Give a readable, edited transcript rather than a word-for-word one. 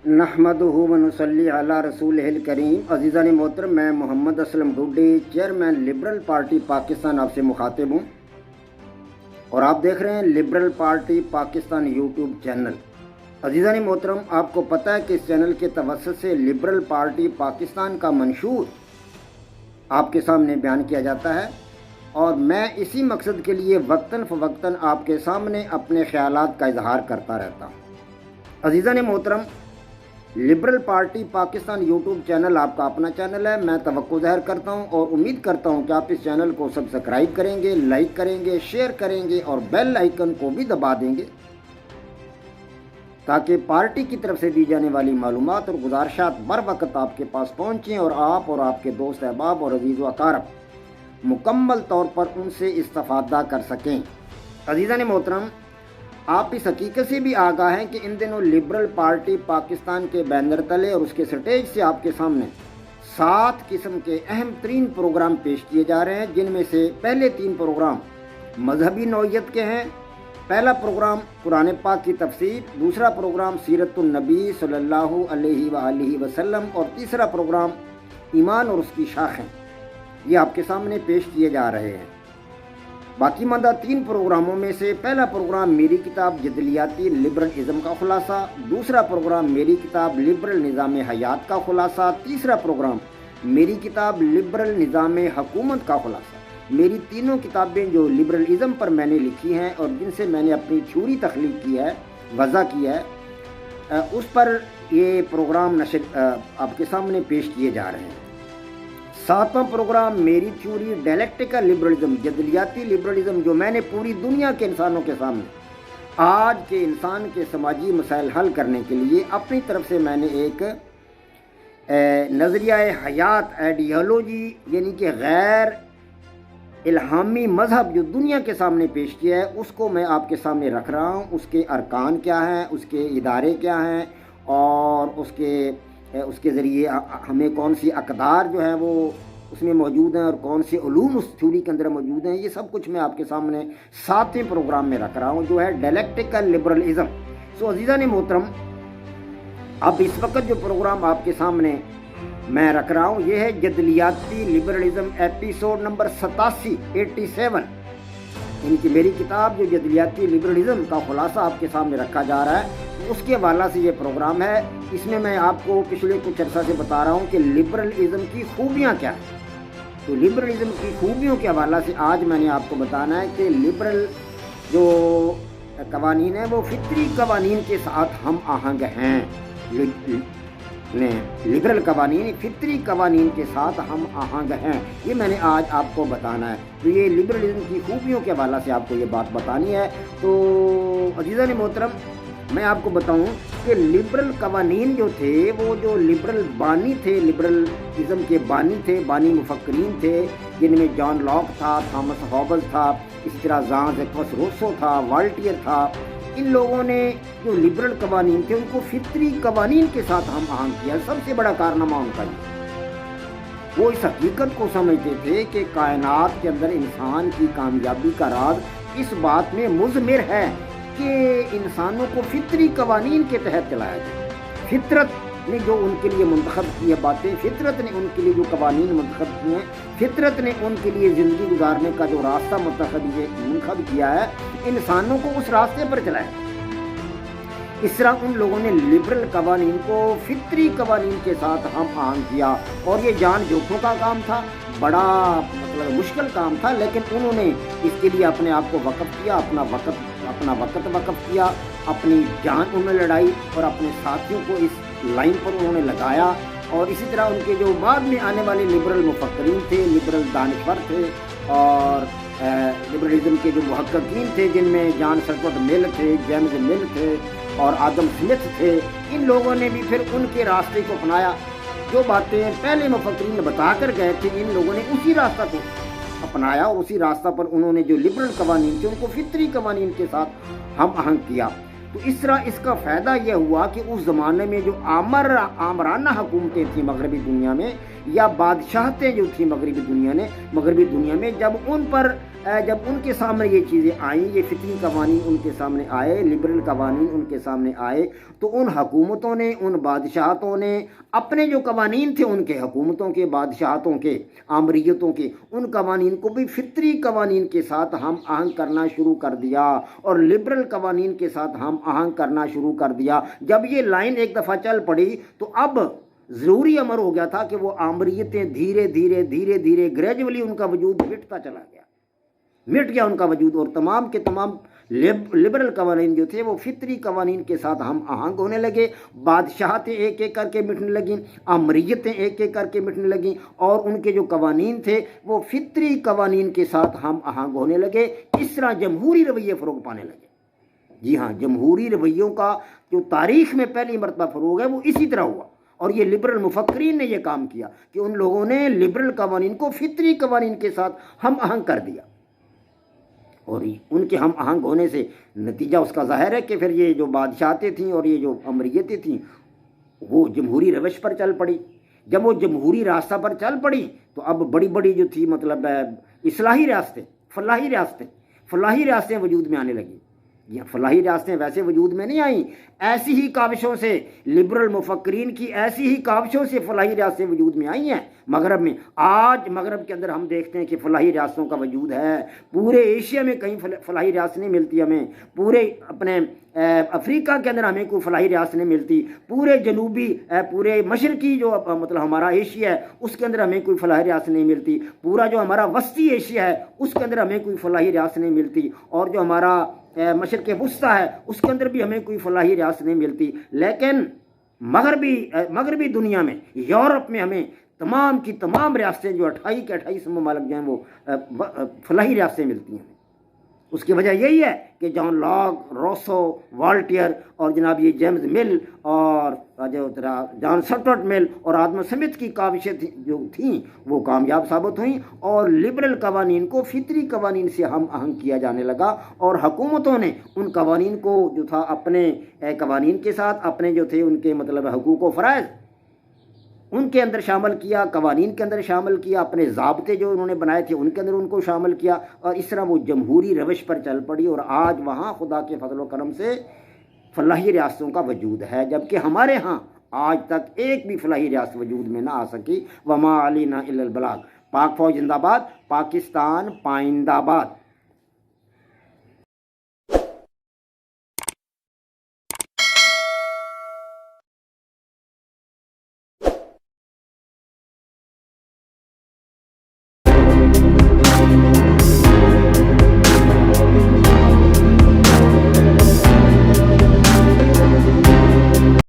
नहमदुहु व नुसल्ली अला रसूलिहिल करीम। अज़ीज़ान मोहतरम, मैं Mohammad Aslam Duddi, chairman Liberal Party Pakistan, आपसे मुखातिब हूँ और आप देख रहे हैं Liberal Party Pakistan YouTube channel. अज़ीज़ान मोहतरम, आपको पता है कि इस चैनल के तवस्सुत से लिबरल पार्टी पाकिस्तान का मंशूर आपके सामने बयान किया जाता है और मैं इसी मकसद के लिए वक्तन फ़वक्तन आपके सामने अपने ख़यालात का इजहार करता रहता हूँ। अज़ीज़ान मोहतरम, liberal Party Pakistan YouTube channel आपका अपना चैनल है। मैं तवक्को ज़ाहिर करता हूं और उम्मीद करता हूं कि आप इस चैनल को सब्सक्राइब करेंगे, लाइक करेंगे, शेयर करेंगे और बेल आइकन को भी दबा देंगे ताकि पार्टी की तरफ से दी जाने वाली मालूमात और गुजारिशात बर वक्त आपके पास पहुँचें और आप और आपके दोस्त अहबाब और अजीज़ व अकारब मुकम्मल तौर पर उनसे इस्तिफ़ादा कर सकें। अज़ीज़ान मोहतरम, आप इस हकीकत से भी आगाह हैं कि इन दिनों लिबरल पार्टी पाकिस्तान के बैनर तले और उसके स्टेज से आपके सामने 7 किस्म के अहम तरीन प्रोग्राम पेश किए जा रहे हैं, जिनमें से पहले 3 प्रोग्राम मजहबी नौइयत के हैं। पहला प्रोग्राम कुरान पाक की तफसीर, दूसरा प्रोग्राम सीरतुन नबी सल्लल्लाहु अलैहि वसल्लम और तीसरा प्रोग्राम ईमान और उसकी शाखें। ये आपके सामने पेश किए जा रहे हैं। बाकी मादा 3 प्रोग्रामों में से पहला प्रोग्राम मेरी किताब जदलियाती लिबरलिज़म का खुलासा, दूसरा प्रोग्राम मेरी किताब लिबरल निज़ाम हयात का खुलासा, तीसरा प्रोग्राम मेरी किताब लिबरल निज़ाम हुकूमत का खुलासा। मेरी तीनों किताबें जो लिबरलिज़म पर मैंने लिखी हैं और जिनसे मैंने अपनी थ्योरी तख्लीक की है, वज़ा की है, उस पर ये प्रोग्राम नशर आपके सामने पेश किए जा रहे हैं। 7वां प्रोग्राम मेरी थ्योरी डायलेक्टिकल लिबरलिज़म, जदलियाती लिबरलिज़म, जो मैंने पूरी दुनिया के इंसानों के सामने आज के इंसान के समाजी मसाइल हल करने के लिए अपनी तरफ से मैंने एक नज़रिया हयात आइडियोलॉजी यानी कि गैर इल्हामी मज़हब जो दुनिया के सामने पेश किया है, उसको मैं आपके सामने रख रहा हूँ। उसके अरकान क्या हैं, उसके इदारे क्या हैं और उसके ज़रिए हमें कौन सी अक़दार जो है वो उसमें मौजूद हैं और कौन से उलूम उस थ्योरी के अंदर मौजूद हैं, ये सब कुछ मैं आपके सामने 7वें प्रोग्राम में रख रहा हूँ, जो है डायलेक्टिकल लिबरलिज़म। सो अज़ीज़ान मोहतरम, अब इस वक्त जो प्रोग्राम आपके सामने मैं रख रहा हूँ, ये है जदलियाती लिबरलिज़म एपिसोड नंबर 87 इनकी मेरी किताब जो जदलियाती लिबरलिज़म का खुलासा आपके सामने रखा जा रहा है, उसके हवाला से ये प्रोग्राम है। इसमें मैं आपको पिछले कुछ अर्सा से बता रहा हूँ कि लिबरलिज़म की खूबियाँ क्या हैं। तो लिबरलिज़म की खूबियों के हवाला से आज मैंने आपको बताना है कि लिबरल जो कवानीन है वो फितरी कवानीन के साथ हम आहंग हैं। लिबरल कवानीन फितरी कवानीन के साथ हम आहंग हैं, ये मैंने आज आपको बताना है। तो ये लिबरलिज़म की खूबियों के हवाला से आपको ये बात बतानी है। तो अज़ीज़ान मोहतरम, मैं आपको बताऊं कि लिबरल कवानीन जो थे, वो जो लिबरल बानी थे, लिबरलिज़म के बानी थे, बानी मुफक्करीन थे, जिनमें जॉन लॉक था, थॉमस हॉब्स था, इसी तरह ज़ां जैक्वस रूसो था, वॉल्टियर था। इन लोगों ने जो लिबरल कवानीन थे उनको फितरी कवानीन के साथ हम आहंग किया। सबसे बड़ा कारनामा उनका ये, वो इस हकीकत को समझते थे कि कायनात के अंदर इंसान की कामयाबी का राज इस बात में मुज़मिर है कि इंसानों को फितरी कवानीन के तहत चलाया जाए। फितरत ने जो उनके लिए मुंतखब की है बातें, फितरत ने उनके लिए जो कवानीन मुंतखब किए हैं, फितरत ने उनके लिए ज़िंदगी गुजारने का जो रास्ता मुंतखब किया है, इंसानों को उस रास्ते पर चलाया। इस तरह उन लोगों ने लिबरल कवानीन को फितरी कवानीन के साथ हम आहंग किया और ये जान जोखों का काम था, बड़ा मतलब मुश्किल काम था, लेकिन उन्होंने इसके लिए अपने आप को वक़्फ़ किया, अपना वक़्त वक़्फ़ किया, अपनी जान उन्होंने लड़ाई और अपने साथियों को इस लाइन पर उन्होंने लगाया। और इसी तरह उनके जो बाद में आने वाले लिबरल मुफक्करीन थे, लिबरल दानिशवर थे और लिबरलिज़म के जो मुहक्किकीन थे, जिनमें जॉन स्टुअर्ट मिल थे, जेम्स मिल थे और आदम स्मिथ थे, इन लोगों ने भी फिर उनके रास्ते को अपनाया। जो बातें पहले मुफक्करीन बता कर गए थे, इन लोगों ने उसी रास्ता को अपनाया और उसी रास्ता पर उन्होंने जो लिबरल कवानीन थे उनको फितरी कवानीन के साथ हम आहंग किया। तो इस तरह इसका फ़ायदा यह हुआ कि उस ज़माने में जो आमराना हुकूमतें थीं मगरबी दुनिया में, या बादशाहतें जो थी मगरबी दुनिया में, जब उन पर جب ان کے سامنے یہ چیزیں آئیں، یہ فطری قوانین ان کے سامنے آئے، لبرل قوانین ان کے سامنے آئے، تو ان حکومتوں نے، ان بادشاہتوں نے اپنے جو قوانین تھے ان کے، حکومتوں کے، بادشاہتوں کے، آمریتوں کے، ان قوانین کو بھی فطری قوانین کے ساتھ ہم آہنگ کرنا شروع کر دیا، اور لبرل قوانین کے ساتھ ہم آہنگ کرنا شروع کر دیا۔ جب یہ لائن ایک دفعہ چل پڑی تو اب ضروری امر ہو گیا تھا کہ وہ آمریتیں دھیرے دھیرے دھیرے دھیرے گریجولی ان کا وجود مٹتا چلا گیا، مٹ گیا ان کا وجود، اور تمام کے تمام لبرل قوانین جو تھے وہ فطری قوانین کے ساتھ ہم آہنگ ہونے لگے۔ بادشاہتیں ایک ایک کر کے مٹنے لگیں، آمریتیں ایک ایک کر کے مٹنے لگیں، اور ان کے جو قوانین تھے وہ فطری قوانین کے ساتھ ہم آہنگ ہونے لگے۔ اس طرح جمہوری رویے فروغ پانے لگے۔ جی ہاں، جمہوری رویوں کا جو تاریخ میں پہلی مرتبہ فروغ ہے وہ اسی طرح ہوا، اور یہ لبرل مفکرین نے یہ کام کیا کہ ان لوگوں نے لبرل قوانین کو فطری قوانین کے ساتھ ہم آہنگ کر دیا، اور ان کے ہم آہنگ ہونے سے نتیجہ اس کا ظاہر ہے کہ پھر یہ جو بادشاہتیں تھیں اور یہ جو امریتیں تھیں وہ جمہوری روش پر چل پڑی۔ جب وہ جمہوری راستہ پر چل پڑی تو اب بڑی بڑی جو تھی مطلب اصلاحی ریاستیں، فلاحی ریاستیں وجود میں آنے لگیں۔ یہ فلاحی ریاستیں ویسے وجود میں نہیں آئیں، ایسی ہی کاوشوں سے، لبرل مفکرین کی ایسی ہی کاوشوں سے فلاحی ریاستیں وجود میں آئی ہیں مغرب میں۔ آج مغرب کے اندر ہم دیکھتے ہیں کہ فلاحی ریاستوں کا وجود ہے، پورے ایشیا میں کہیں فلاحی ریاست نہیں ملتی ہمیں، پورے اپنے افریقہ کے اندر ہمیں کوئی فلاحی ریاست نہیں ملتی، پورے مشرقی جو مطلب ہمارا ایشیا ہے اس کے اندر ہمیں کوئی فلاحی ریاست نہیں ملتی، پورا جو ہمارا وسطی ایشیا ہے اس کے اندر ہمیں کوئی فلاحی ریاست نہیں ملتی، اور جو ہمارا مشرق وسطیٰ ہے اس کے اندر بھی ہمیں کوئی فلاحی ریاست نہیں ملتی۔ لیکن مغربی دنیا میں، یورپ میں ہمیں تمام کی تمام ریاستیں جو 28 کے 28 ممالک جو ہیں وہ فلاحی ریاستیں ملتی ہیں۔ اس کی وجہ یہی ہے کہ جان لاک، روسو، والٹیئر اور جناب یہ جیمز مل اور جو جان سٹورٹ مل اور آدم سمتھ کی کاوشیں جو تھیں وہ کامیاب ثابت ہوئیں، اور لبرل قوانین کو فطری قوانین سے ہم آہنگ کیا جانے لگا، اور حکومتوں نے ان قوانین کو جو تھا اپنے قوانین کے ساتھ اپنے جو تھے ان کے مطلب حقوق و فرائض ان کے اندر شامل کیا، قوانین کے اندر شامل کیا، اپنے ضابطے جو انہوں نے بنائے تھے ان کے اندر ان کو شامل کیا، اور اس طرح وہ جمہوری روش پر چل پڑی، اور آج وہاں خدا کے فضل و کرم سے فلاحی ریاستوں کا وجود ہے، جبکہ ہمارے ہاں آج تک ایک بھی فلاحی ریاست وجود میں نہ آ سکی۔ وما علینا الا البلاغ۔ پاک فوج زندہ باد، پاکستان پائندہ باد۔